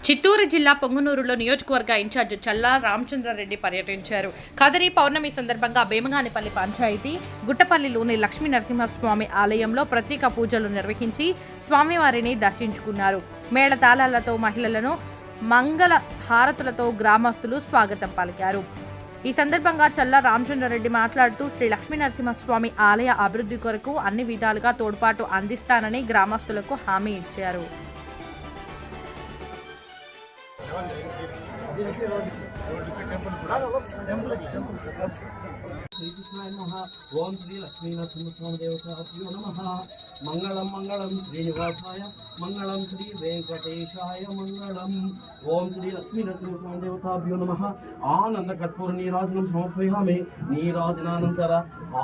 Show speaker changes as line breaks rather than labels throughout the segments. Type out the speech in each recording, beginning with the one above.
చిత్తూరు జిల్లా పొంగనూరులో నియోజకవర్గ ఇన్ఛార్జ్ చల్లా రామచంద్రారెడ్డి పర్యటించారు. కదిరి పౌర్ణమి సందర్భంగా భీమగానిపల్లి పంచాయతీ గుట్టపల్లిలోని లక్ష్మీ నరసింహస్వామి ఆలయంలో ప్రత్యేక పూజలు నిర్వహించి స్వామివారిని దర్శించుకున్నారు. మేళతాళాలతో మహిళలను మంగళ హారతులతో గ్రామస్తులు స్వాగతం పలికారు. ఈ సందర్భంగా చల్లా రామచంద్రారెడ్డి మాట్లాడుతూ శ్రీ లక్ష్మీ నరసింహస్వామి ఆలయ అభివృద్ధి కొరకు అన్ని విధాలుగా తోడ్పాటు అందిస్తానని గ్రామస్తులకు హామీ ఇచ్చారు.
ఓం శ్రీ లక్ష్మీ నరసింహస్వామి దేవతాభ్యో నమః. మంగళం మంగళం శ్రీనివాసాయ మంగళం శ్రీ వెంకటేశాయ మంగళం. ఓం శ్రీ లక్ష్మీ నరసింహస్వామి దేవతాభ్యో నమః. ఆనంద కర్పూర నీరాజనం సమర్పయామి. నీరాజనానంతర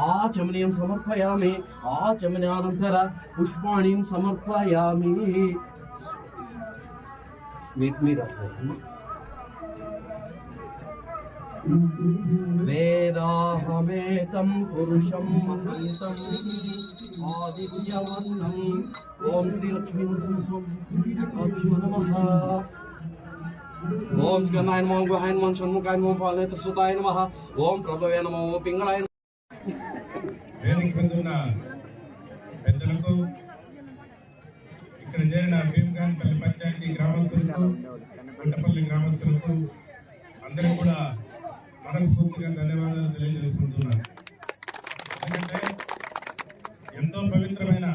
ఆచమనీయం సమర్పయామి. ఆచమనానంతర పుష్పాణిం సమర్పయామి. వేదాహమేతం పురుషం మహంతం ఆదిత్యవర్ణం. ఓం శ్రీ లక్ష్మీ నరసింహస్వామి నమః. ఓం స్కందాయ నమో గుహాయ నమో షణ్ముఖాయ నమో పాలనేత సుతాయ నమః. ఓం ప్రభవే నమో పింగళాయ.
వేదిక మీద ఉన్న పెద్దలకు, ఇక్కడ చేరిన భీమగానిపల్లి పంచాయతీ గ్రామస్తులకు, గుట్టపల్లి గ్రామస్తులకు అందరికీ కూడా మనస్ఫూర్తిగా ధన్యవాదాలు తెలియజేసుకుంటున్నాను. ఎందుకంటే ఎంతో పవిత్రమైన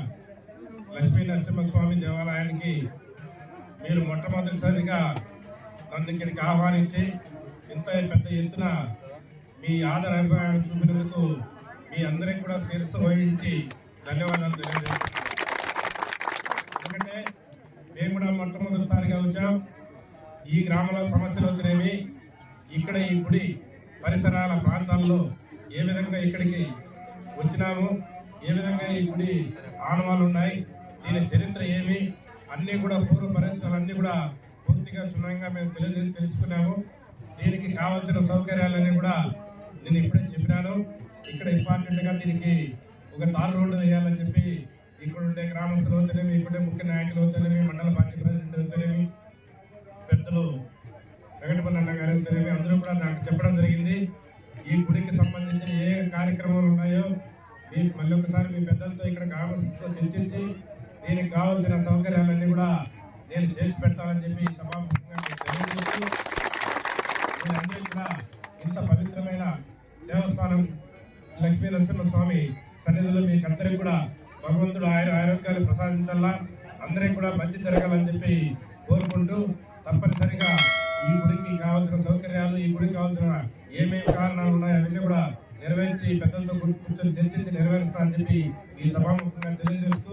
లక్ష్మీ నరసింహస్వామి దేవాలయానికి మీరు మొట్టమొదటిసారిగా నన్ను ఇక్కడికి ఆహ్వానించి ఇంత పెద్ద ఎత్తున మీ ఆదర అభిప్రాయాన్ని చూపినందుకు మీ అందరికీ కూడా శిరస్సు వహించి ధన్యవాదాలు తెలియజేస్తున్నాను. ఎందుకంటే మేము కూడా మొట్టమొదటిసారిగా వచ్చాం. ఈ గ్రామంలో సమస్యలు వస్తున్నాయి. ఇక్కడ ఈ గుడి పరిసరాల ప్రాంతాల్లో ఏ విధంగా ఇక్కడికి వచ్చినాము, ఏ విధంగా ఈ గుడి ఆనవాళ్ళు ఉన్నాయి, దీని చరిత్ర ఏమి, అన్నీ కూడా పూర్వ పరిసరాలన్నీ కూడా పూర్తిగా క్షుణ్ణంగా మేము తెలుసుకున్నాము. దీనికి కావాల్సిన సౌకర్యాలన్నీ కూడా నేను ఇప్పుడే చెప్పినాను. ఇక్కడ ఇంపార్టెంట్గా దీనికి ఒక తారు రోడ్డు వేయాలని చెప్పి ఇక్కడ ఉండే గ్రామస్తులు అవుతానేమి, ఇక్కడే ముఖ్య నాయకులు అవుతానేమి, మండల పార్టీ ప్రెసిడెంట్ అవుతానేమి, పెద్దలు వెంకటపల్లి అన్న గారు అవుతానేమి, అందరూ కూడా నాకు చెప్పడం జరిగింది. ఈ గుడికి సంబంధించిన ఏ కార్యక్రమాలు ఉన్నాయో మీకు మళ్ళీ ఒకసారి మీ పెద్దలతో ఇక్కడ గ్రామస్తులతో చర్చించి దీనికి కావాల్సిన సౌకర్యాలన్నీ కూడా నేను చేసి పెడతానని చెప్పి సభాముఖంగా తెలియజేస్తూ, మీరందరూ కూడా ఇంత పవిత్రమైన దేవస్థానం లక్ష్మీ నరసింహస్వామి సన్నిధిలో మీకు అందరికీ కూడా భగవంతుడు ఆరోగ్యాలు ప్రసాదించాలా, అందరికీ కూడా మంచి జరగాలని చెప్పి కోరుకుంటూ, తప్పనిసరిగా ఈ గుడికి కావాల్సిన సౌకర్యాలు, ఈ గుడికి కావాల్సిన ఏమేమి కారణాలు ఉన్నాయో అవన్నీ కూడా నెరవేర్చి పెద్దలతో కూర్చొని చర్చించి నెరవేరుస్తానని చెప్పి ఈ సభాముఖంగా తెలియజేస్తూ